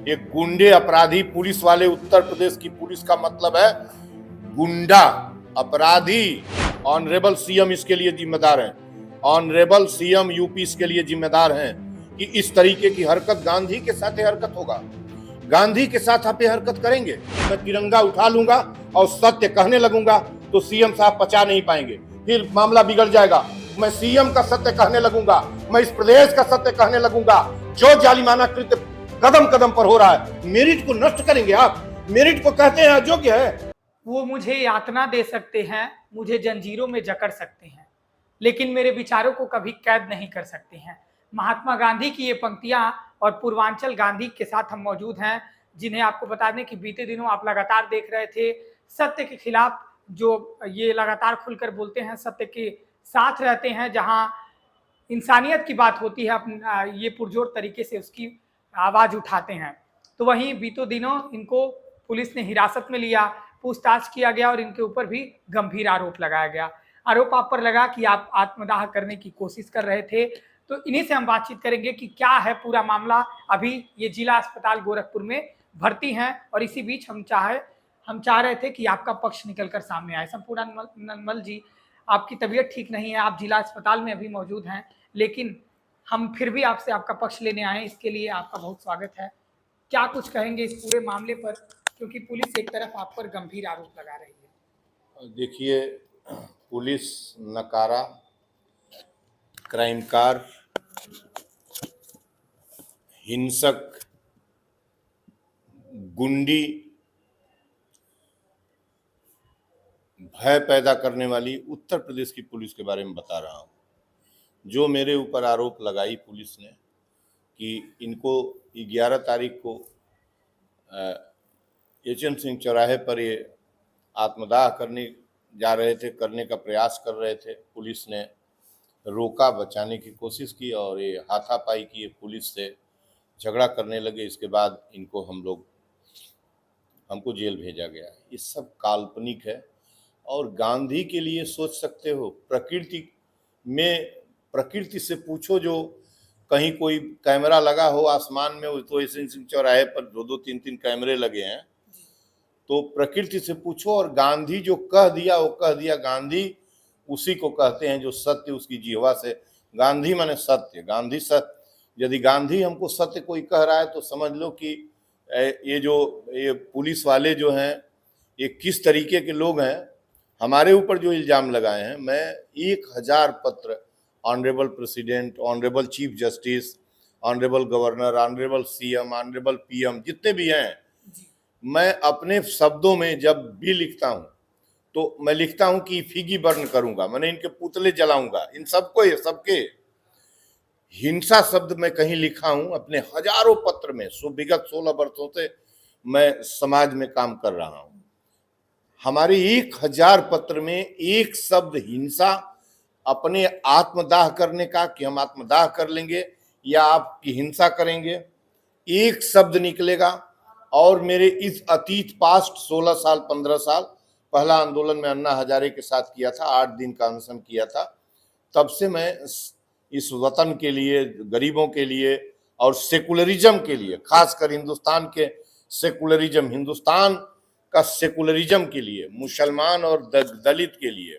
एक गुंडे अपराधी पुलिस वाले उत्तर प्रदेश की पुलिस का मतलब है गुंडा अपराधी। ऑनरेबल सीएम इसके लिए जिम्मेदार हैं, ऑनरेबल सीएम यूपी इसके लिए जिम्मेदार हैं कि इस तरीके की हरकत गांधी के साथ हरकत होगा, गांधी के साथ आप ये हरकत करेंगे। मैं तिरंगा उठा लूंगा और सत्य कहने लगूंगा तो सीएम साहब पचा नहीं पाएंगे, फिर मामला बिगड़ जाएगा। मैं सीएम का सत्य कहने लगूंगा, मैं इस प्रदेश का सत्य कहने लगूंगा। जो जालिमाना कृत्य कदम कदम पर हो रहा है, मेरिट को नष्ट करेंगे आप, मेरिट को कहते हैं अयोग्य है। वो मुझे यातना दे सकते हैं, मुझे जंजीरों में जकड़ सकते हैं, लेकिन मेरे विचारों को कभी कैद नहीं कर सकते हैं। महात्मा गांधी की ये पंक्तियां और पूर्वांचल गांधी के साथ हम मौजूद हैं, जिन्हें आपको बता दें कि बीते दिनों आप लगातार देख रहे थे। सत्य के खिलाफ जो ये लगातार खुलकर बोलते हैं, सत्य के साथ रहते हैं, जहां इंसानियत की बात होती है, ये पुरजोर तरीके से उसकी आवाज उठाते हैं। तो वहीं बीतों दिनों इनको पुलिस ने हिरासत में लिया, पूछताछ किया गया और इनके ऊपर भी गंभीर आरोप लगाया गया। आरोप आप पर लगा कि आप आत्मदाह करने की कोशिश कर रहे थे। तो इन्हीं से हम बातचीत करेंगे कि क्या है पूरा मामला। अभी ये जिला अस्पताल गोरखपुर में भर्ती हैं और इसी बीच हम चाह रहे थे कि आपका पक्ष निकल कर सामने आए। संपूर्ण ननमल जी, आपकी तबीयत ठीक नहीं है, आप जिला अस्पताल में अभी मौजूद हैं, लेकिन हम फिर भी आपसे आपका पक्ष लेने आए, इसके लिए आपका बहुत स्वागत है। क्या कुछ कहेंगे इस पूरे मामले पर, क्योंकि पुलिस एक तरफ आप पर गंभीर आरोप लगा रही है? देखिए, पुलिस नकारा, क्राइमकार, हिंसक, गुंडी, भय पैदा करने वाली उत्तर प्रदेश की पुलिस के बारे में बता रहा हूँ। जो मेरे ऊपर आरोप लगाई पुलिस ने कि इनको 11 तारीख को एचएन सिंह चौराहे पर ये आत्मदाह करने जा रहे थे, करने का प्रयास कर रहे थे। पुलिस ने रोका, बचाने की कोशिश की और ये हाथापाई की, पुलिस से झगड़ा करने लगे। इसके बाद हमको जेल भेजा गया। ये सब काल्पनिक है और गांधी के लिए सोच सकते हो। प्रकृति से पूछो, जो कहीं कोई कैमरा लगा हो आसमान में, तो एचएन सिंह चौराहे पर 2-2, 3-3 कैमरे लगे हैं, तो प्रकृति से पूछो। और गांधी जो कह दिया वो कह दिया। गांधी उसी को कहते हैं जो सत्य उसकी जीवा से, गांधी माने सत्य, गांधी सत्य। यदि गांधी हमको सत्य कोई कह रहा है तो समझ लो कि ये पुलिस वाले जो हैं, ये किस तरीके के लोग हैं। हमारे ऊपर जो इल्जाम लगाए हैं, मैं 1000 पत्र honourable president, honourable chief justice, honourable governor, honourable CM, honourable PM, जितने भी हैं, मैं अपने शब्दों में जब भी लिखता हूं तो मैं लिखता हूं कि फिगी बर्न करूंगा, मैंने इनके पुतले जलाऊंगा, इन सबको, ये सबके। हिंसा शब्द मैं कहीं लिखा हूं अपने हजारों पत्र में। विगत 16 वर्षों से मैं समाज में काम कर रहा हूं। हमारे 1000 पत्र में एक शब्द हिंसा, अपने आत्मदाह करने का, कि हम आत्मदाह कर लेंगे या आपकी हिंसा करेंगे, एक शब्द निकलेगा। और मेरे इस अतीत पास्ट 16 साल 15 साल, पहला आंदोलन में अन्ना हजारे के साथ किया था, 8 दिन का अनशन किया था, तब से मैं इस वतन के लिए, गरीबों के लिए और सेकुलरिज्म के लिए, खासकर हिंदुस्तान के सेकुलरिज्म, हिंदुस्तान का सेकुलरिज्म के लिए, मुसलमान और दलित के लिए,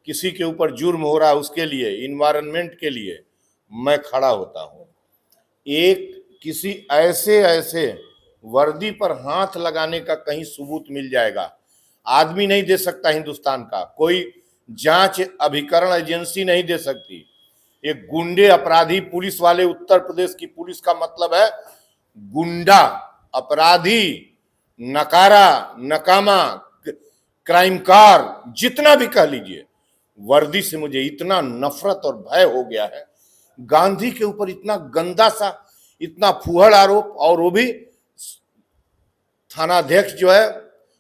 किसी के ऊपर जुर्म हो रहा है उसके लिए, इन्वायरमेंट के लिए मैं खड़ा होता हूँ। एक किसी ऐसे वर्दी पर हाथ लगाने का कहीं सबूत मिल जाएगा, आदमी नहीं दे सकता हिंदुस्तान का, कोई जांच अभिकरण एजेंसी नहीं दे सकती। एक गुंडे अपराधी पुलिस वाले उत्तर प्रदेश की पुलिस का मतलब है गुंडा अपराधी, नकारा, नकामा, क्राइमकार, जितना भी कह लीजिए। वर्दी से मुझे इतना नफरत और भय हो गया है, गांधी के ऊपर इतना गंदा सा, इतना फूहड़ आरोप। और वो भी थानाध्यक्ष जो है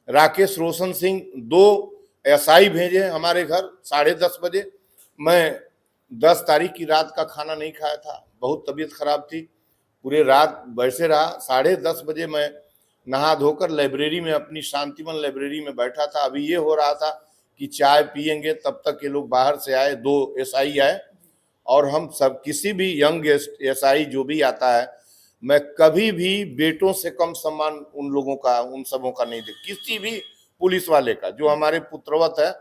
राकेश रोशन सिंह, 2 एसआई भेजे हमारे घर 10:30 बजे। मैं 10 तारीख की रात का खाना नहीं खाया था, बहुत तबीयत खराब थी, पूरे रात वैसे रहा। 10:30 बजे मैं नहा धोकर लाइब्रेरी में, अपनी शांतिवन लाइब्रेरी में बैठा था। अभी ये हो रहा था कि चाय पियेंगे, तब तक ये लोग बाहर से आए, 2 एसआई आए और हम सब, किसी भी यंग एसआई जो भी आता है, मैं कभी भी बेटों से कम सम्मान उन लोगों का, उन सबों का नहीं दे, किसी भी पुलिस वाले का जो हमारे पुत्रवत है।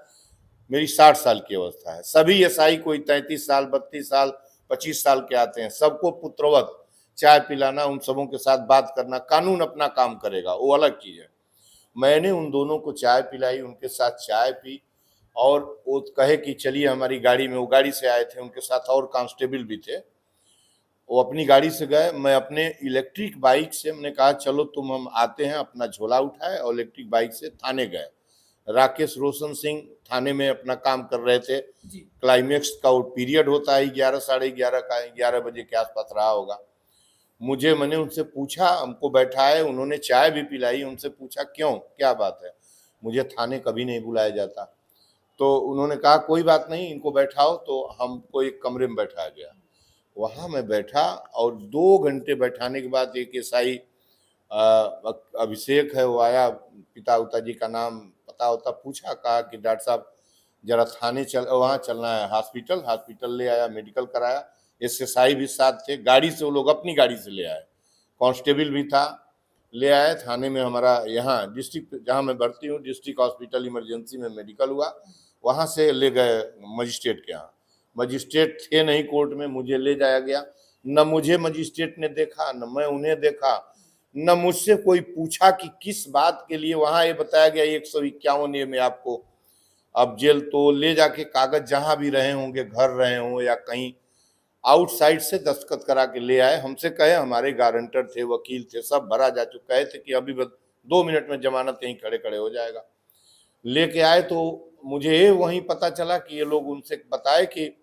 मेरी 60 साल की अवस्था है, सभी एसआई कोई 33 साल, 32 साल, 25 साल के आते हैं, सबको पुत्रवत चाय पिलाना, उन सबों के साथ बात करना, कानून अपना काम करेगा, वो अलग चीज है। मैंने उन दोनों को चाय पिलाई, उनके साथ चाय पी, और वो कहे कि चलिए हमारी गाड़ी में, वो गाड़ी से आए थे, उनके साथ और कांस्टेबल भी थे, वो अपनी गाड़ी से गए, मैं अपने इलेक्ट्रिक बाइक से, मैंने कहा चलो तुम हम आते हैं, अपना झोला उठाए और इलेक्ट्रिक बाइक से थाने गए। राकेश रोशन सिंह थाने में अपना काम कर रहे थे। क्लाइमेक्स का वो पीरियड होता है 11 साढ़े 11 का, 11 बजे के आसपास रहा होगा। मैंने उनसे पूछा, हमको बैठाए, उन्होंने चाय भी पिलाई, उनसे पूछा क्यों, क्या बात है, मुझे थाने कभी नहीं बुलाया जाता। तो उन्होंने कहा कोई बात नहीं, इनको बैठाओ, तो हमको एक कमरे में बैठाया गया। वहाँ मैं बैठा और 2 घंटे बैठाने के बाद एक एसआई अभिषेक है, वो आया, पिता उता जी का नाम पता होता, पूछा, कहा कि डॉक्टर साहब जरा थाने वहाँ चलना है, हॉस्पिटल ले आया, मेडिकल कराया। एसएसआई भी साथ थे, गाड़ी से वो लोग अपनी गाड़ी से ले आए, कांस्टेबल भी था, ले आए थाने में। हमारा यहाँ डिस्ट्रिक्ट, जहाँ मैं भर्ती हूँ, डिस्ट्रिक्ट हॉस्पिटल इमरजेंसी में मेडिकल हुआ, वहाँ से ले गए मजिस्ट्रेट के यहाँ। मजिस्ट्रेट थे नहीं कोर्ट में, मुझे ले जाया गया। न मुझे मजिस्ट्रेट ने देखा, न मैं उन्हें देखा, न मुझसे कोई पूछा कि किस बात के लिए। वहाँ ये बताया गया 151 में आपको अब जेल, तो ले जाके कागज जहाँ भी रहे होंगे, घर रहे हों या कहीं आउटसाइड से दस्तखत करा के ले आए। हमसे कहे, हमारे गारंटर थे, वकील थे, सब भरा जा चुका है, थे कि अभी 2 मिनट में जमानत यहीं खड़े खड़े हो जाएगा। लेके आए तो मुझे वहीं पता चला कि ये लोग, उनसे बताए कि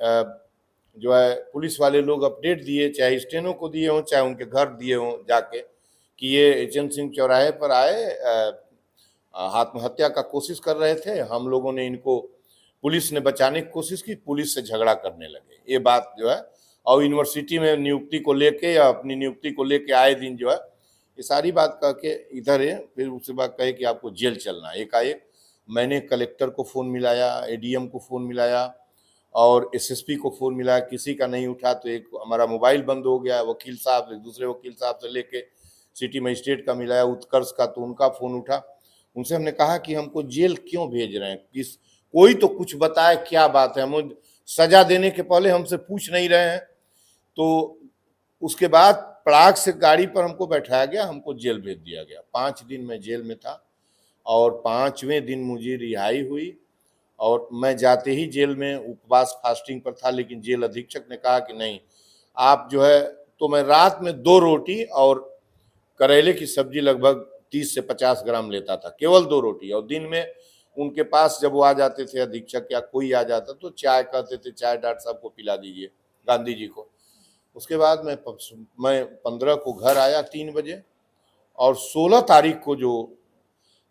जो है पुलिस वाले लोग अपडेट दिए, चाहे स्टेनो को दिए हों, चाहे उनके घर दिए हों जाके, कि ये एचएन सिंह चौराहे पर आए, आत्महत्या का कोशिश कर रहे थे, हम लोगों ने इनको, पुलिस ने बचाने की कोशिश की, पुलिस से झगड़ा करने लगे, ये बात जो है। और यूनिवर्सिटी में नियुक्ति को लेके, या अपनी नियुक्ति को लेके आए दिन जो है ये सारी बात कह के इधर है। फिर उसके बाद कहे कि आपको जेल चलना है। एकाएक मैंने कलेक्टर को फ़ोन मिलाया, एडीएम को फ़ोन मिलाया और एसएसपी को फ़ोन मिलाया, किसी का नहीं उठा। तो एक हमारा मोबाइल बंद हो गया, वकील साहब, दूसरे वकील साहब से लेके सिटी मजिस्ट्रेट का मिलाया, उत्कर्ष का, तो उनका फ़ोन उठा। उनसे हमने कहा कि हमको जेल क्यों भेज रहे हैं, किस, कोई तो कुछ बताए, क्या बात है, हम सजा देने के पहले हमसे पूछ नहीं रहे हैं। तो उसके बाद पराग से गाड़ी पर हमको बैठाया गया, हमको जेल भेज दिया गया। 5 दिन मैं जेल में था और 5वें दिन मुझे रिहाई हुई। और मैं जाते ही जेल में उपवास फास्टिंग पर था, लेकिन जेल अधीक्षक ने कहा कि नहीं, आप जो है, तो मैं रात में 2 रोटी और करेले की सब्जी लगभग 30 से 50 ग्राम लेता था, केवल 2 रोटी। और दिन में उनके पास जब वो आ जाते थे, अधीक्षक या कोई आ जाता, तो चाय कहते थे, चाय डॉक्टर साहब को पिला दीजिए, गांधी जी को। उसके बाद मैं 15 को घर आया 3 बजे, और 16 तारीख को जो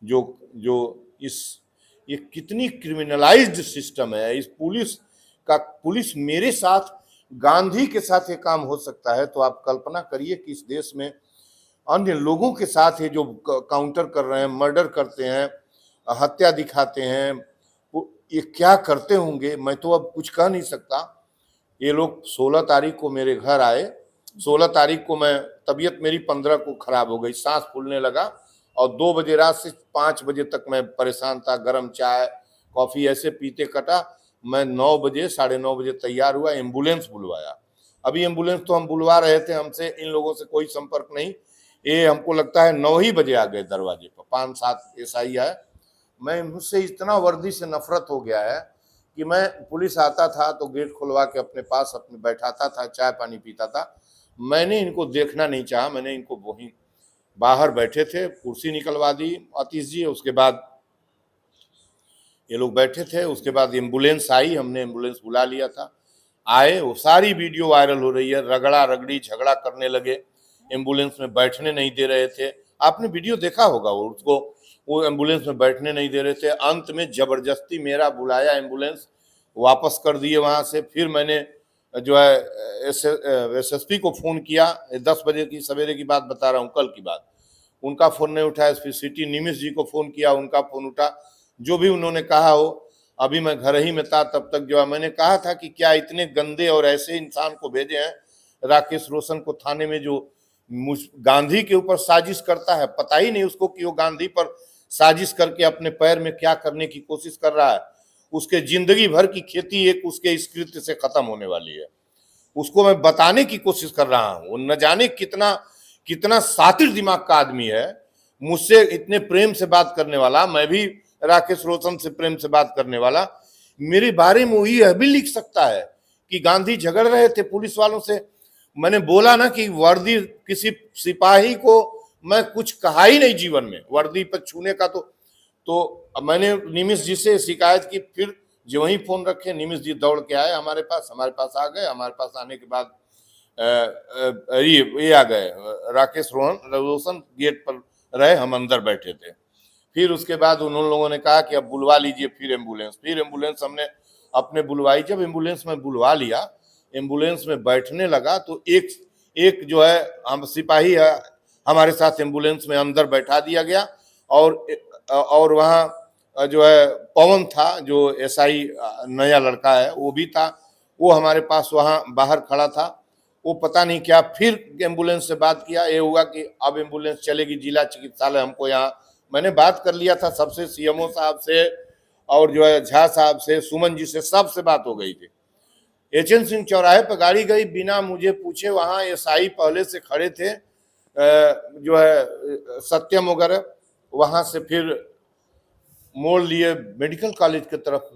जो इस, ये कितनी क्रिमिनलाइज्ड सिस्टम है इस पुलिस मेरे साथ, गांधी के साथ ये काम हो सकता है, तो आप कल्पना करिए कि इस देश में अन्य लोगों के साथ ये जो काउंटर कर रहे हैं, मर्डर करते हैं, हत्या दिखाते हैं, ये क्या करते होंगे, मैं तो अब कुछ कह नहीं सकता। ये लोग 16 तारीख को मेरे घर आए, 16 तारीख को मैं, तबीयत मेरी 15 को खराब हो गई, सांस फूलने लगा, और 2 बजे रात से 5 बजे तक मैं परेशान था, गर्म चाय कॉफ़ी ऐसे पीते कटा। मैं 9 बजे, साढ़े 9 बजे तैयार हुआ, एम्बुलेंस बुलवाया। अभी एम्बुलेंस तो हम बुलवा रहे थे, हमसे इन लोगों से कोई संपर्क नहीं। ये हमको लगता है 9 ही बजे आ गए दरवाजे पर, 5-7 एसआई आए। मैं मुझसे इतना वर्दी से नफरत हो गया है कि मैं, पुलिस आता था तो गेट खुलवा के अपने पास अपने बैठाता था, चाय पानी पीता था। मैंने इनको देखना नहीं चाहा, मैंने इनको वहीं बाहर बैठे थे, कुर्सी निकलवा दी आतिश जी। उसके बाद ये लोग बैठे थे, उसके बाद एम्बुलेंस आई, हमने एम्बुलेंस बुला लिया था, आए, वो सारी वीडियो वायरल हो रही है, रगड़ा रगड़ी झगड़ा करने लगे, एम्बुलेंस में बैठने नहीं दे रहे थे। आपने वीडियो देखा होगा, वो एम्बुलेंस में बैठने नहीं दे रहे थे। अंत में जबरदस्ती मेरा बुलाया, एम्बुलेंस वापस कर दिए वहाँ से। फिर मैंने जो है एसएसपी को फ़ोन किया, 10 बजे की सवेरे की बात बता रहा हूँ, कल की बात। उनका फ़ोन नहीं उठाया, फिर सिटी निमिष जी को फ़ोन किया, उनका फ़ोन उठा। जो भी उन्होंने कहा हो, अभी मैं घर ही में था तब तक, जो है मैंने कहा था कि क्या इतने गंदे और ऐसे इंसान को भेजे हैं, राकेश रोशन को थाने में, जो गांधी के ऊपर साजिश करता है, पता ही नहीं उसको कि वो गांधी पर साजिश करके अपने पैर में क्या करने की कोशिश कर रहा है। उसके जिंदगी भर की खेती एक उसके इस कृत्य से खत्म होने वाली है। उसको मैं बताने की कोशिश कर रहा हूं, वो न जाने कितना कितना सातिर दिमाग का आदमी है। मुझसे इतने प्रेम से बात करने वाला, मैं भी राकेश रोशन से प्रेम से बात करने वाला, मेरे बारे में वो यह भी लिख सकता है कि गांधी झगड़ रहे थे पुलिस वालों से। मैंने बोला ना कि वर्दी, किसी सिपाही को मैं कुछ कहा ही नहीं जीवन में वर्दी पर छूने का। तो मैंने निमिष जी से शिकायत की, फिर जो ही फोन रखे निमिष जी दौड़ के आए हमारे पास आ गए। हमारे पास आने के बाद ये आ गए, राकेश रोशन गेट पर रहे, हम अंदर बैठे थे। फिर उसके बाद उन लोगों ने कहा कि अब बुलवा लीजिए फिर एम्बुलेंस हमने अपने बुलवाई। जब एम्बुलेंस में बुलवा लिया, एम्बुलेंस में बैठने लगा तो एक जो है हम सिपाही है हमारे साथ एम्बुलेंस में अंदर बैठा दिया गया। और वहाँ जो है पवन था, जो एसआई नया लड़का है वो भी था, वो हमारे पास वहाँ बाहर खड़ा था। वो पता नहीं क्या फिर एम्बुलेंस से बात किया, ये हुआ कि अब एम्बुलेंस चलेगी जिला चिकित्सालय, हमको यहाँ, मैंने बात कर लिया था सबसे, सीएमओ साहब से और जो है झा साहब से, सुमन जी से, सबसे बात हो गई थी। एचएन सिंह चौराहे पर गाड़ी गई बिना मुझे पूछे, वहाँ एसआई पहले से खड़े थे जो है सत्यम वगैरह, वहाँ से फिर मोड़ लिए मेडिकल कॉलेज की तरफ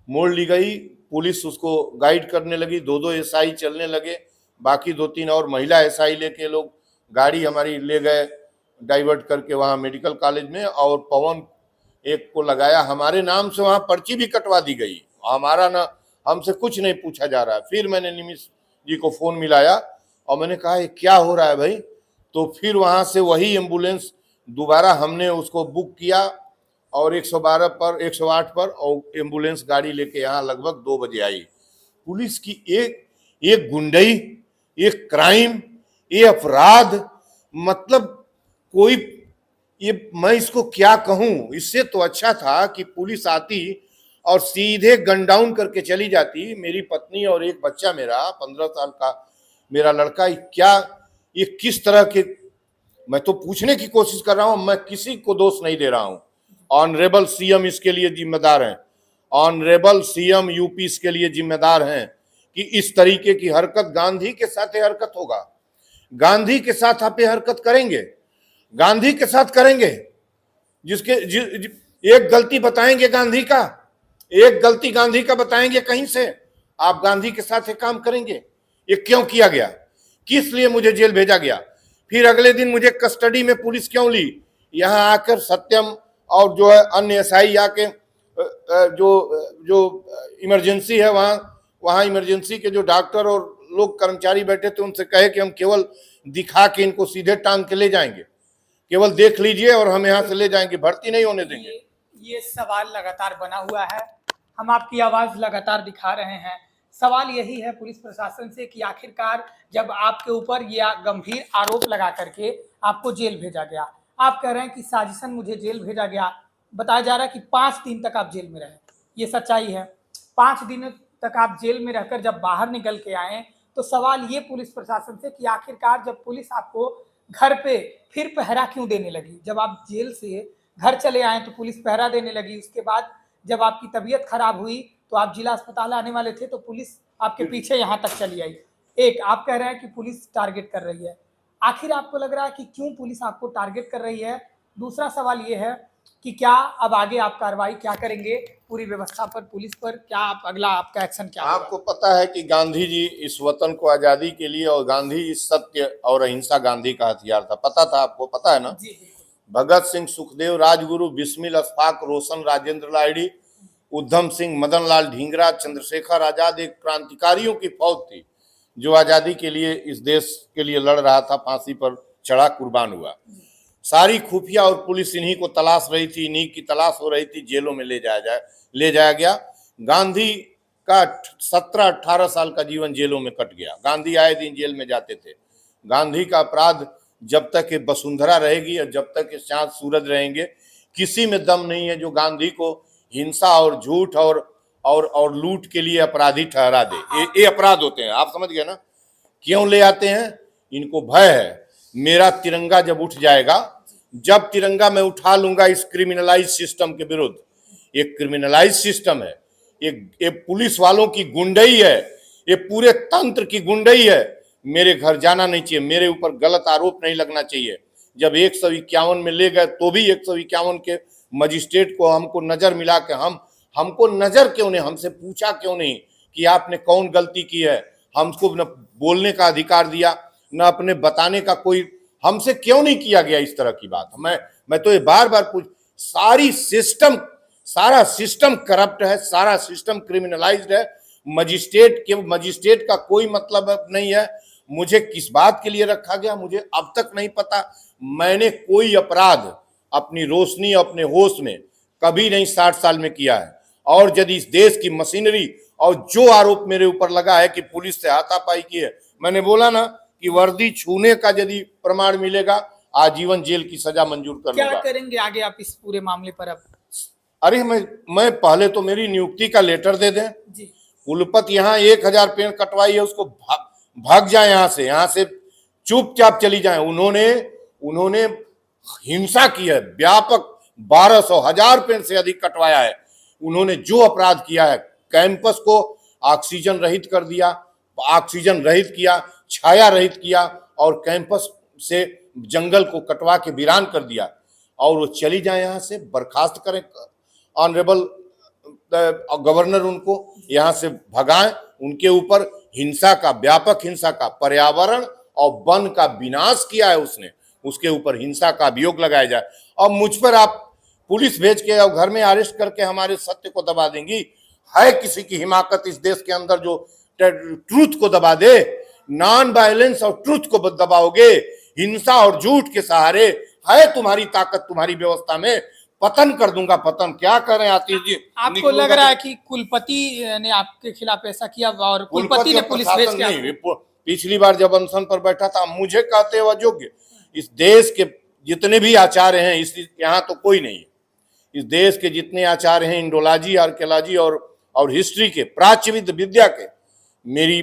मोड़ ली गई। पुलिस उसको गाइड करने लगी, दो एसआई चलने लगे, बाकी 2-3 और महिला एसआई लेके लोग गाड़ी हमारी ले गए डाइवर्ट करके वहाँ मेडिकल कॉलेज में। और पवन एक को लगाया, हमारे नाम से वहाँ पर्ची भी कटवा दी गई, हमारा ना, हमसे कुछ नहीं पूछा जा रहा है। फिर मैंने निमिष जी को फोन मिलाया और मैंने कहा ये क्या हो रहा है भाई। तो फिर वहाँ से वही एम्बुलेंस दोबारा हमने उसको बुक किया और 112 पर 108 पर, और एम्बुलेंस गाड़ी लेके यहाँ लगभग 2 बजे आई। पुलिस की एक गुंडई, एक क्राइम, ये अपराध, मतलब कोई, ये मैं इसको क्या कहूं। इससे तो अच्छा था कि पुलिस आती और सीधे गन डाउन करके चली जाती। मेरी पत्नी और एक बच्चा मेरा 15 साल का मेरा लड़का, क्या ये किस तरह के, मैं तो पूछने की कोशिश कर रहा हूं, मैं किसी को दोष नहीं दे रहा हूं। ऑनरेबल सीएम इसके लिए जिम्मेदार हैं, ऑनरेबल सीएम यूपी इसके लिए जिम्मेदार हैं कि इस तरीके की हरकत गांधी के साथ हरकत होगा, गांधी के साथ आप ये हरकत करेंगे, गांधी के साथ करेंगे, एक गलती बताएंगे गांधी का, एक गलती गांधी का बताएंगे कहीं से, आप गांधी के साथ ये काम करेंगे। ये क्यों किया गया, किस लिए मुझे जेल भेजा गया, फिर अगले दिन मुझे कस्टडी में पुलिस क्यों ली। यहाँ आकर सत्यम और जो है अन्य एसआई आके जो इमरजेंसी है वहाँ इमरजेंसी के जो डॉक्टर और लोग कर्मचारी बैठे थे उनसे कहे कि हम केवल दिखा के इनको सीधे टांग के ले जाएंगे, केवल देख लीजिए और हम यहाँ से ले जाएंगे, भर्ती नहीं होने देंगे। ये सवाल लगातार बना हुआ है, हम आपकी आवाज लगातार दिखा रहे हैं। सवाल यही है पुलिस प्रशासन से कि आखिरकार जब आपके ऊपर यह गंभीर आरोप लगा करके आपको जेल भेजा गया, आप कह रहे हैं कि साजिशन मुझे जेल भेजा गया, बताया जा रहा है कि 5 दिन तक आप जेल में रहे, ये सच्चाई है। 5 दिन तक आप जेल में रहकर जब बाहर निकल के आए तो सवाल ये पुलिस प्रशासन से कि आखिरकार जब पुलिस आपको घर पे फिर पहरा क्यों देने लगी। जब आप जेल से घर चले आए तो पुलिस पहरा देने लगी, उसके बाद जब आपकी तबीयत खराब हुई तो आप जिला अस्पताल आने वाले थे तो पुलिस आपके पीछे यहाँ तक चली आई। एक आप कह रहे हैं कि पुलिस टारगेट कर रही है, आखिर आपको लग रहा है कि क्यों पुलिस आपको टारगेट कर रही है। दूसरा सवाल ये है कि क्या अब आगे आप कार्रवाई क्या करेंगे पूरी व्यवस्था पर, पुलिस पर, क्या आप अगला आपका एक्शन क्या आपको पता है कि गांधी जी इस वतन को आजादी के लिए, और गांधी जी सत्य और अहिंसा गांधी का हथियार था, पता था आपको, पता है ना। जी भगत सिंह, सुखदेव, राजगुरु, बिस्मिल, अशफाक, रोशन, राजेंद्र लाहिड़ी, उधम सिंह, मदन लाल ढींगरा, चंद्रशेखर आजाद एक क्रांतिकारियों की फौज थी जो आजादी के लिए इस देश के लिए लड़ रहा था, फांसी पर चढ़ा, कुर्बान हुआ। सारी खुफिया और पुलिस इन्हीं को तलाश रही थी, इन्हीं की तलाश हो रही थी, जेलों में ले जाया गया। गांधी का 17-18 साल का जीवन जेलों में कट गया, गांधी आए दिन जेल में जाते थे। गांधी का अपराध जब तक ये वसुंधरा रहेगी और जब तक ये चांद सूरज रहेंगे, किसी में दम नहीं है जो गांधी को हिंसा और झूठ और लूट के लिए अपराधी ठहरा दे। ये अपराध होते हैं, आप समझ गए ना, क्यों ले आते हैं, इनको भय है मेरा तिरंगा जब उठ जाएगा, जब तिरंगा मैं उठा लूंगा इस क्रिमिनलाइज सिस्टम के विरुद्ध, ये क्रिमिनलाइज सिस्टम है, ये पुलिस वालों की गुंडई है, ये पूरे तंत्र की गुंडई है। मेरे घर जाना नहीं चाहिए, मेरे ऊपर गलत आरोप नहीं लगना चाहिए। जब 151 में ले गए तो भी 151 के मजिस्ट्रेट को हमको नजर मिला के हमको नजर क्यों नहीं, हमसे पूछा क्यों नहीं कि आपने कौन गलती की है? हमको न बोलने का अधिकार दिया, न अपने बताने का कोई, हमसे क्यों नहीं किया गया इस तरह की बात? मैं तो ये बार बार पूछ, सारा सिस्टम करप्ट है, सारा सिस्टम क्रिमिनलाइज्ड है। मजिस्ट्रेट का कोई मतलब नहीं है। मुझे किस बात के लिए रखा गया मुझे अब तक नहीं पता। मैंने कोई अपराध अपनी रोशनी अपने होश में कभी नहीं 60 साल में किया है। और यदि इस देश की मशीनरी और जो आरोप मेरे ऊपर लगा है कि पुलिस से हाथापाई की है, मैंने बोला ना कि वर्दी छूने का यदि प्रमाण मिलेगा, आजीवन जेल की सजा मंजूर कर लूंगा। क्या करेंगे आगे आप इस पूरे मामले पर? अब अरे मैं पहले तो मेरी नियुक्ति का लेटर दे दें जी, कुलपति यहाँ 1000 पेड़ कटवाई है, उसको भाग जाए यहाँ से चुपचाप चली जाए। उन्होंने हिंसा की है, व्यापक 1200 1000 पेड़ से अधिक कटवाया है। उन्होंने जो अपराध किया है, कैंपस को ऑक्सीजन रहित कर दिया, ऑक्सीजन रहित किया, छाया रहित किया और कैंपस से जंगल को कटवा के वीरान कर दिया। और वो चली जाए यहाँ से, बर्खास्त करें ऑनरेबल गवर्नर, उनको यहाँ से भगाएं। उनके ऊपर हिंसा का, व्यापक हिंसा का, पर्यावरण और वन का विनाश किया है उसने, उसके ऊपर हिंसा का अभियोग लगाया जाए। और मुझ पर आप पुलिस भेज के और घर में अरेस्ट करके हमारे सत्य को दबा देंगी? है किसी की हिमाकत इस देश के अंदर जो ट्रूथ को दबा दे? नॉन वायलेंस और ट्रूथ को दबाओगे, हिंसा और झूठ के सहारे? है तुम्हारी ताकत तुम्हारी व्यवस्था में? पतन कर दूंगा, पतन। क्या कर रहे हैं आतिश जी? आपको लग रहा है कि कुलपति ने आपके खिलाफ ऐसा किया और कुलपति ने पुलिस भेज के नहीं, पिछली बार जब अनशन पर बैठा था, मुझे कहते हुए योग्य इस देश के जितने भी आचार्य हैं, इस यहाँ तो कोई नहीं है। इस देश के जितने आचार्य हैं, इंडोलॉजी, आर्कियोलॉजी और हिस्ट्री के, प्राच्य विद्या के, मेरी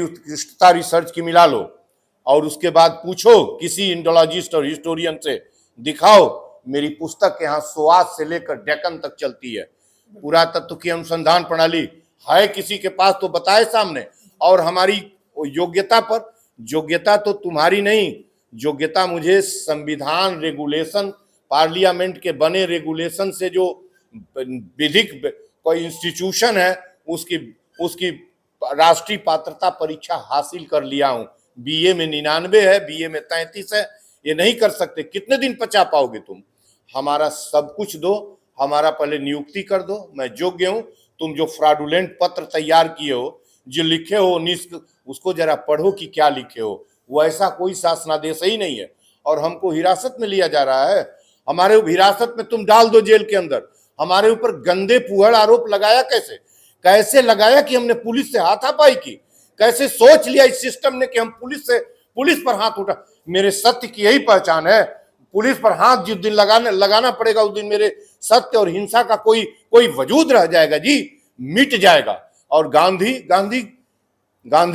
उत्कृष्टता रिसर्च की मिला लो और उसके बाद पूछो किसी इंडोलॉजिस्ट और हिस्टोरियन से, दिखाओ मेरी पुस्तक यहाँ सोआत से लेकर डेक्कन तक चलती है। पुरातत्व की अनुसंधान प्रणाली है किसी के पास तो बताए सामने। और हमारी योग्यता पर, योग्यता तो तुम्हारी नहीं, योग्यता मुझे संविधान, रेगुलेशन, पार्लियामेंट के बने रेगुलेशन से जो विधिक कोई इंस्टीट्यूशन है उसकी राष्ट्रीय पात्रता परीक्षा हासिल कर लिया हूं। बीए में 99 है, बीए में 33 है। ये नहीं कर सकते, कितने दिन पचा पाओगे तुम? हमारा सब कुछ दो, हमारा पहले नियुक्ति कर दो, मैं योग्य हूं। तुम जो फ्रॉडुलेंट पत्र तैयार किए हो, जो लिखे हो उसको जरा पढ़ो कि क्या लिखे हो। वो ऐसा कोई शासनादेश ही नहीं है और हमको हिरासत में लिया जा रहा है। हमारे हिरासत में तुम डाल दो जेल के अंदर। हमारे ऊपर गंदे फूहड़ आरोप लगाया, कैसे लगाया कि हमने पुलिस से हाथापाई की? कैसे सोच लिया इस सिस्टम ने कि हम पुलिस पर हाथ उठा? मेरे सत्य की यही पहचान है। पुलिस पर हाथ जिस दिन लगाना पड़ेगा उस दिन मेरे सत्य और हिंसा का कोई वजूद रह जाएगा जी, मिट जाएगा। और गांधी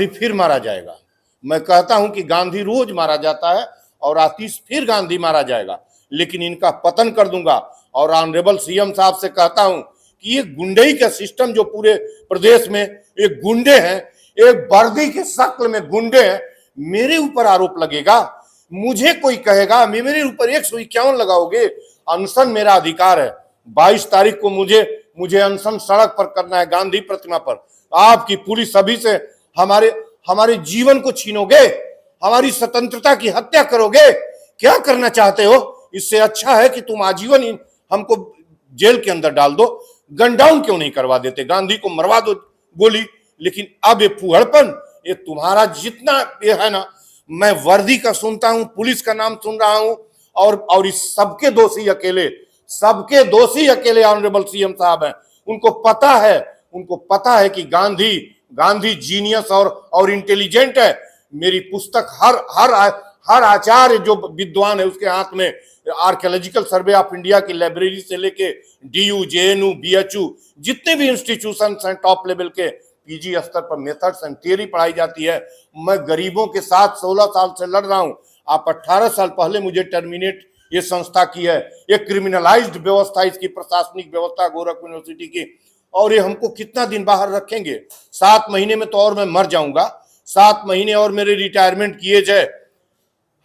फिर मारा जाएगा। मैं कहता हूं कि गांधी रोज मारा जाता है और आतिश फिर गांधी मारा जाएगा, लेकिन इनका पतन कर दूंगा। और ऑनरेबल सीएम साहब से कहता हूं कि ये गुंडई का सिस्टम जो पूरे प्रदेश में एक गुंडे हैं, एक वर्दी के शक्ल में गुंडे हैं, मेरे ऊपर आरोप लगेगा, मुझे कोई कहेगा मेरे ऊपर 151 लगाओगे? अनशन मेरा अधिकार है। 22 तारीख को मुझे अनशन सड़क पर करना है, गांधी प्रतिमा पर। आपकी पुलिस सभी से हमारे जीवन को छीनोगे, हमारी स्वतंत्रता की हत्या करोगे, क्या करना चाहते हो? इससे अच्छा है कि तुम आजीवन हमको जेल के अंदर डाल दो। गन डाउन क्यों नहीं करवा देते? गांधी को मरवा दो गोली। लेकिन अब ये फूहड़पन, ये तुम्हारा जितना ये है ना, मैं वर्दी का सुनता हूं, पुलिस का नाम सुन रहा हूं और इस सबके दोषी अकेले ऑनरेबल सीएम साहब हैं। उनको पता है कि गांधी जीनियस और इंटेलिजेंट है। मेरी पुस्तक हर आचार्य जो विद्वान है उसके हाथ में, आर्कियोलॉजिकल सर्वे ऑफ इंडिया की लाइब्रेरी से लेके DU, JNU, BHU जितने भी इंस्टीट्यूशन हैं टॉप लेवल के, पीजी स्तर पर मेथड्स एंड थियरी पढ़ाई जाती है। मैं गरीबों के साथ 16 साल से लड़ रहा हूं। आप 18 साल पहले मुझे टर्मिनेट ये संस्था की है। ये क्रिमिनलाइज्ड व्यवस्था, इसकी प्रशासनिक व्यवस्था गोरखपुर यूनिवर्सिटी की, और ये हमको कितना दिन बाहर रखेंगे? 7 महीने में तो और मैं मर जाऊंगा। 7 महीने और मेरे रिटायरमेंट किए जाए,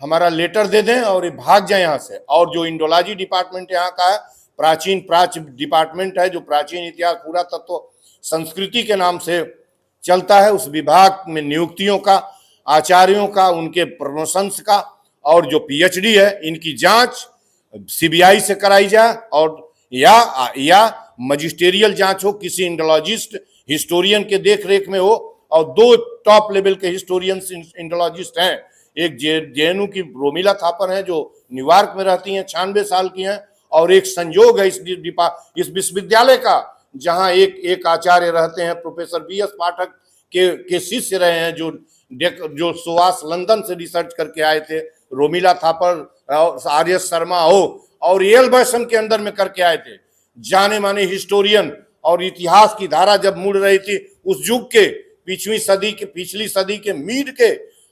हमारा लेटर दे दें और ये भाग जाए यहाँ से। और जो इंडोलॉजी डिपार्टमेंट यहाँ का है, प्राच्य डिपार्टमेंट है, जो प्राचीन इतिहास पुरातत्व संस्कृति के नाम से चलता है, उस विभाग में नियुक्तियों का, आचार्यों का, उनके प्रमोशंस का, और जो पीएचडी है इनकी जांच सीबीआई से कराई जाए, और या मजिस्टेरियल जांच हो, किसी इंडोलॉजिस्ट हिस्टोरियन के देख रेख में हो। और 2 टॉप लेवल के हिस्टोरियंस इंडोलॉजिस्ट हैं। एक जेएनयू की रोमिला थापर हैं जो न्यूयॉर्क में रहती हैं, 96 साल की हैं, और एक संयोग है इस विश्वविद्यालय का, जहां एक आचार्य रहते हैं, प्रोफेसर बीएस पाठक के शिष्य रहे हैं, जो सुभाष लंदन से रिसर्च करके आए थे। रोमिला थापर, आर्य शर्मा हो, और एल बैसम के अंदर में करके आए थे। जाने माने हिस्टोरियन, और इतिहास की धारा जब मुड़ रही थी उस युग के पिछली सदी के मीड के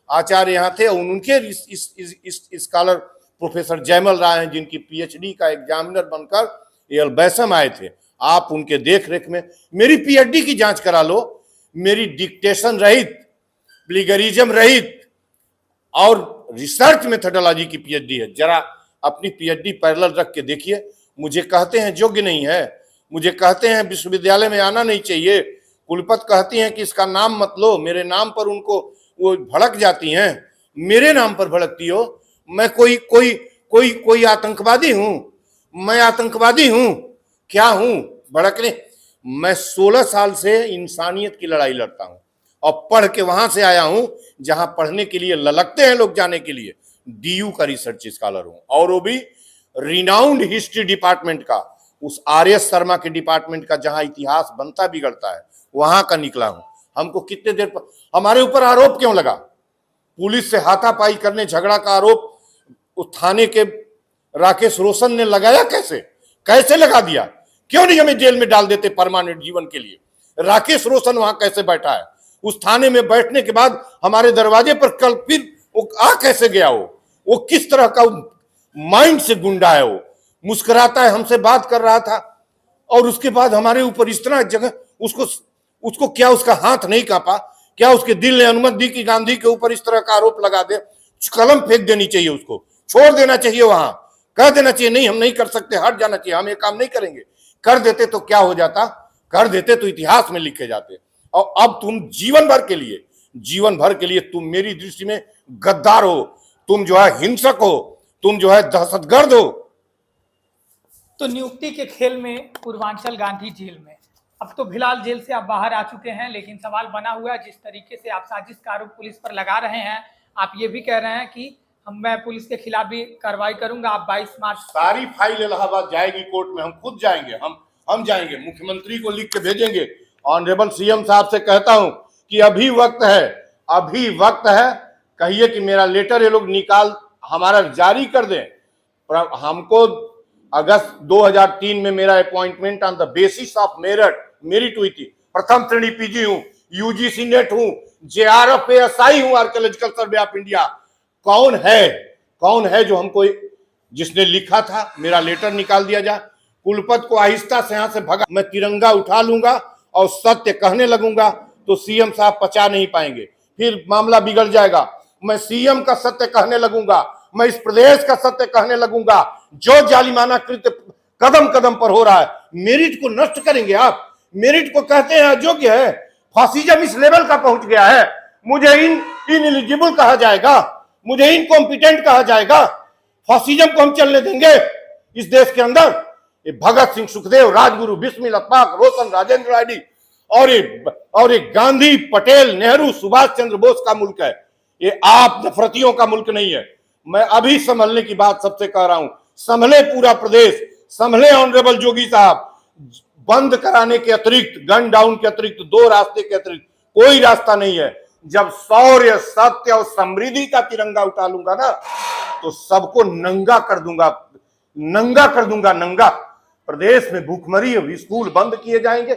आचार्य यहाँ थे। उनके स्कॉलर प्रोफेसर जयमल राय हैं, जिनकी पीएचडी का एग्जामिनर बनकर एल बैसम आए थे। आप उनके देख रेख में मेरी पीएचडी की जांच करा लो। मेरी डिक्टेशन रहित, प्लेगरिज्म रहित और रिसर्च मेथोडोलॉजी की पीएचडी है। जरा अपनी पीएचडी पैरेलल रख के देखिए। मुझे कहते हैं योग्य नहीं है, मुझे कहते हैं विश्वविद्यालय में आना नहीं चाहिए, कुलपति कहती हैं कि इसका नाम मत लो। मेरे नाम पर उनको वो भड़क जाती हैं। मेरे नाम पर भड़कती हो? मैं कोई आतंकवादी हूं? मैं आतंकवादी हूं? क्या हूं भड़कने? मैं 16 साल से इंसानियत की लड़ाई लड़ता हूं, और पढ़ के वहां से आया हूं जहां पढ़ने के लिए ललकते हैं लोग जाने के लिए। डीयू का रिसर्च स्कॉलर हूं, और वो भी रिनाउंड हिस्ट्री डिपार्टमेंट का, उस आर.एस. शर्मा के डिपार्टमेंट का, जहां इतिहास बनता बिगड़ता है, वहां का निकला हूं। हमको कितने देर पर हमारे ऊपर आरोप क्यों लगा? पुलिस से हाथापाई करने, झगड़ा का आरोप उस थाने के राकेश रोशन ने लगाया। कैसे लगा दिया? क्यों नहीं हमें जेल में डाल देते परमानेंट जीवन के लिए? राकेश रोशन वहां कैसे बैठा है? उस थाने में बैठने के बाद हमारे दरवाजे पर कल फिर वो आ कैसे गया? वो किस तरह का माइंड से गुंडा है? वो मुस्कुराता है, हमसे बात कर रहा था, और उसके बाद हमारे ऊपर इस तरह जगह उसको क्या उसका हाथ नहीं कांपा? क्या उसके दिल ने अनुमति दी कि गांधी के ऊपर इस तरह का आरोप लगा दे? कलम फेंक देनी चाहिए, उसको छोड़ देना चाहिए, वहां कह देना चाहिए नहीं हम नहीं कर सकते, हट जाना चाहिए, हम ये काम नहीं करेंगे। कर देते तो क्या हो जाता? कर देते तो इतिहास में लिखे जाते। और अब तुम जीवन भर के लिए तुम मेरी दृष्टि में गद्दार हो, तुम जो है हिंसक हो, तुम जो है दहशतगर्द हो। तो नियुक्ति के खेल में पूर्वांचल गांधी जेल में, अब तो फिलहाल जेल से आप बाहर आ चुके हैं, लेकिन सवाल बना हुआ है जिस तरीके से आप साजिश का आरोप पुलिस पर लगा रहे हैं, आप ये भी कह रहे हैं कि मैं पुलिस के खिलाफ भी कार्रवाई करूंगा। आप 22 मार्च सारी फाइल इलाहाबाद जाएगी कोर्ट में, हम खुद जाएंगे, हम जाएंगे, मुख्यमंत्री को लिख के भेजेंगे। ऑनरेबल सीएम साहब से कहता हूं कि अभी वक्त है, कहिए कि मेरा लेटर ये लोग निकाल हमारा जारी कर दें। हमको अगस्त 2003 में मेरा appointment on the basis of merit हुई थी। प्रथम श्रेणी पीजी हूं, यूजीसी नेट हूं, जेआरएफ एएसआई हूं, आर्कियोलॉजिकल सर्वे ऑफ इंडिया। कौन है जो हमको, जिसने लिखा था मेरा लेटर निकाल दिया जाए? कुलपति को आहिस्ता से यहां से भगा, मैं तिरंगा उठा लूंगा और सत्य कहने लगूंगा तो सीएम साहब पचा नहीं पाएंगे, फिर मामला बिगड़ जाएगा। मैं सीएम का सत्य कहने लगूंगा, मैं इस प्रदेश का सत्य कहने लगूंगा। जो जालिमाना कृत्य कदम कदम पर हो रहा है, मेरिट को नष्ट करेंगे आप। मेरिट को कहते हैं अयोग्य है, फासिज्म इस लेवल का पहुंच गया है। मुझे इनएलिजिबल कहा जाएगा, मुझे इनकॉम्पिटेंट कहा जाएगा। फासिज्म को हम चलने देंगे इस देश के अंदर? ये भगत सिंह, सुखदेव, राजगुरु, बिस्मिल, अत्ताक, रोशन, राजेंद्र राडी और एक गांधी, पटेल, नेहरू, सुभाष चंद्र बोस का मुल्क है। ये आप नफरतियों का मुल्क नहीं है। मैं अभी संभलने की बात सबसे कह रहा हूं, संभले पूरा प्रदेश, संभले ऑनरेबल जोगी साहब। बंद कराने के अतिरिक्त, गन डाउन के अतिरिक्त, 2 रास्ते के अतिरिक्त कोई रास्ता नहीं है। जब शौर्य, सत्य और समृद्धि का तिरंगा उठा लूंगा ना, तो सबको नंगा कर दूंगा। प्रदेश में भूखमरी, स्कूल बंद किए जाएंगे,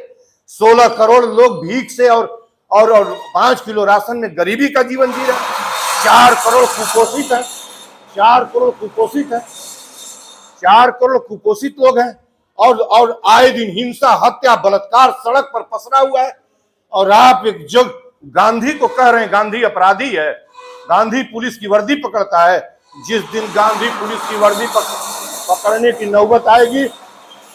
16 करोड़ लोग भीख से और 5 किलो राशन में गरीबी का जीवन जी रहे हैं। 4 करोड़ कुपोषित है, 4 करोड़ कुपोषित है, 4 करोड़ कुपोषित लोग हैं। और आए दिन हिंसा, हत्या, बलात्कार सड़क पर पसरा हुआ है। और आप एक जग गांधी को कह रहे हैं गांधी अपराधी है, गांधी पुलिस की वर्दी पकड़ता है। जिस दिन गांधी पुलिस की वर्दी पकड़ने की नौबत आएगी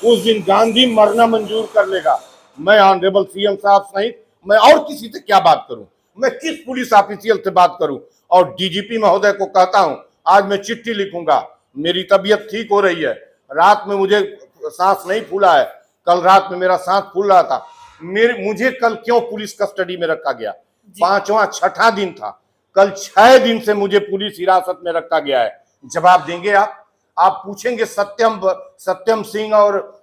उस दिन गांधी मरना मंजूर कर लेगा। मैं ऑनरेबल सीएम साहब सहित मैं और किसी से क्या बात करूं, मैं किस पुलिस ऑफिशियल से बात करूं। और डीजीपी महोदय को कहता हूं आज मैं चिट्ठी लिखूंगा, मेरी तबीयत ठीक हो रही है, रात में मुझे सांस नहीं फूला है, कल रात में मेरा सांस फूल रहा था, मुझे कल क्यों पुलिस कस्टडी में रखा गया? 5वां 6ठा दिन था, कल 6 दिन से मुझे पुलिस हिरासत में रखा गया है। जवाब देंगे आप पूछेंगे सत्यम सिंह और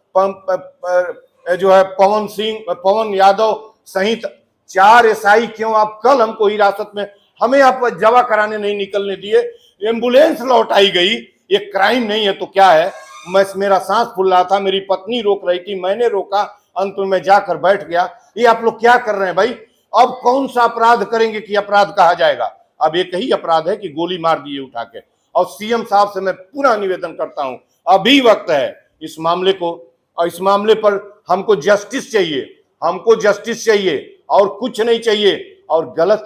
जो है पवन यादव सहित 4 एसआई क्यों आप कल हमको हिरासत में, हमें आप जवा कराने नहीं निकलने दिए, एम्बुलेंस लौटाई गई, ये क्राइम नहीं है तो क्या है? मेरा सांस फूल रहा था, मेरी पत्नी रोक रही थी, मैंने रोका, अंत में मैं जाकर बैठ गया। ये आप लोग क्या कर रहे हैं भाई? अब कौन सा अपराध करेंगे कि अपराध कहा जाएगा? अब एक ही अपराध है कि गोली मार दिए उठा के। और सीएम साहब से मैं पुनः निवेदन करता हूं, अभी वक्त है इस मामले को, और इस मामले पर हमको जस्टिस चाहिए, हमको जस्टिस चाहिए और कुछ नहीं चाहिए। और गलत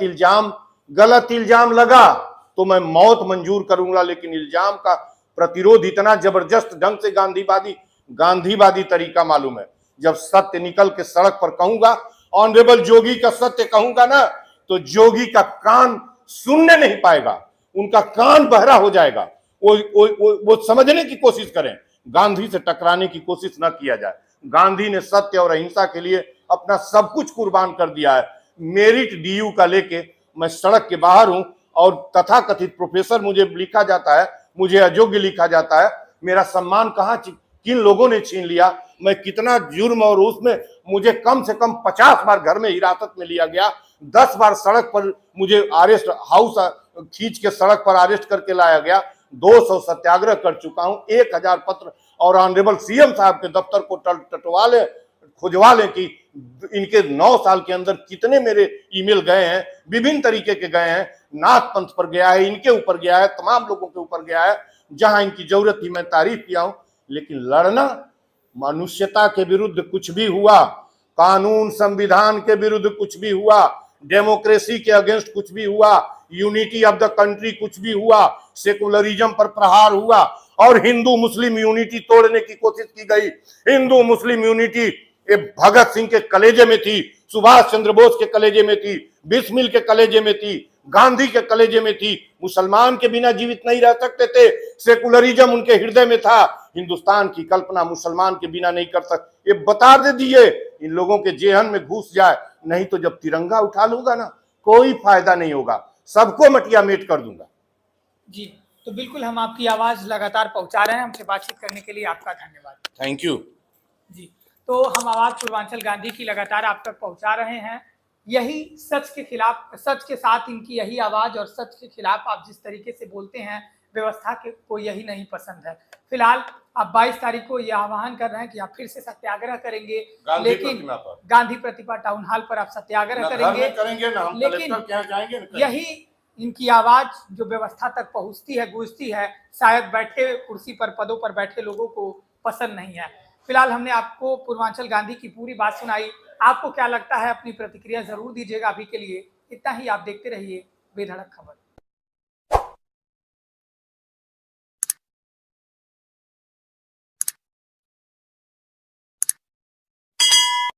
इल्जाम लगा तो मैं मौत मंजूर करूंगा, लेकिन इल्जाम का प्रतिरोध इतना जबरदस्त ढंग से गांधीवादी तरीका मालूम है। जब सत्य निकल के सड़क पर कहूंगा, ऑनरेबल जोगी का सत्य कहूंगा ना, तो जोगी का कान सुनने नहीं पाएगा, उनका कान बहरा हो जाएगा। वो समझने की कोशिश करें, गांधी से टकराने की कोशिश न किया जाए। गांधी ने सत्य और अहिंसा के लिए अपना सब कुछ कुर्बान कर दिया है। मेरिट डीयू का लेके मैं सड़क के बाहर हूं और तथाकथित प्रोफेसर मुझे लिखा जाता है, मुझे अयोग्य लिखा जाता है। मेरा सम्मान कहां किन लोगों ने छीन लिया, मैं कितना जुर्म, और उसमें मुझे कम से कम 50 बार घर में हिरासत में लिया गया, 10 बार सड़क पर मुझे अरेस्ट हाउस खींच के सड़क पर अरेस्ट करके लाया गया, 200 सत्याग्रह कर चुका हूं, 1000 पत्र, और ऑनरेबल सीएम साहब के दफ्तर को टटवा ले, खुजवा ले कि इनके 9 साल के अंदर कितने मेरे ईमेल गए हैं, विभिन्न तरीके के गए हैं, नाथ पंथ पर गया है, इनके ऊपर गया है, तमाम लोगों के ऊपर गया है, जहां इनकी जरूरत थी मैं तारीफ किया हूं। लेकिन लड़ना, मनुष्यता के विरुद्ध कुछ भी हुआ, कानून संविधान के विरुद्ध कुछ भी हुआ, डेमोक्रेसी के अगेंस्ट कुछ भी हुआ, यूनिटी ऑफ द कंट्री कुछ भी हुआ, सेकुलरिज्म पर प्रहार हुआ और हिंदू मुस्लिम यूनिटी तोड़ने की कोशिश की गई। हिंदू मुस्लिम यूनिटी ये भगत सिंह के कलेजे में थी, सुभाष चंद्र बोस के कलेजे में थी, बिस्मिल के कलेजे में थी, गांधी के कलेजे में थी। मुसलमान के बिना जीवित नहीं रह सकते थे, सेकुलरिज्म उनके हृदय में था। हिंदुस्तान की कल्पना मुसलमान के बिना नहीं कर सकते। ये बता दे दिए, इन लोगों के जेहन में घुस जाए, नहीं तो जब तिरंगा उठा लूंगा ना, कोई फायदा नहीं होगा, सबको मटिया मेट कर दूंगा। जी, तो बिल्कुल हम आपकी आवाज लगातार पहुंचा रहे हैं। हमसे बातचीत करने के लिए आपका धन्यवाद। Thank you. जी, तो हम आवाज पूर्वांचल गांधी की लगातार आप तक पहुंचा रहे हैं। यही सच के खिलाफ, सच के साथ इनकी यही आवाज, और सच के खिलाफ आप जिस तरीके से बोलते हैं, व्यवस्था के को यही नहीं पसंद है। फिलहाल आप 22 तारीख को यह आह्वान कर रहे हैं कि आप फिर से सत्याग्रह करेंगे, लेकिन गांधी प्रतिभा टाउन हॉल पर आप सत्याग्रह करेंगे ना, हम लेकिन क्या जाएंगे, यही इनकी आवाज जो व्यवस्था तक पहुंचती है, गूंजती है, शायद बैठे कुर्सी पर, पदों पर बैठे लोगों को पसंद नहीं है। फिलहाल हमने आपको पूर्वांचल गांधी की पूरी बात सुनाई। आपको क्या लगता है, अपनी प्रतिक्रिया जरूर दीजिएगा। अभी के लिए इतना ही, आप देखते रहिए बेधड़क खबर।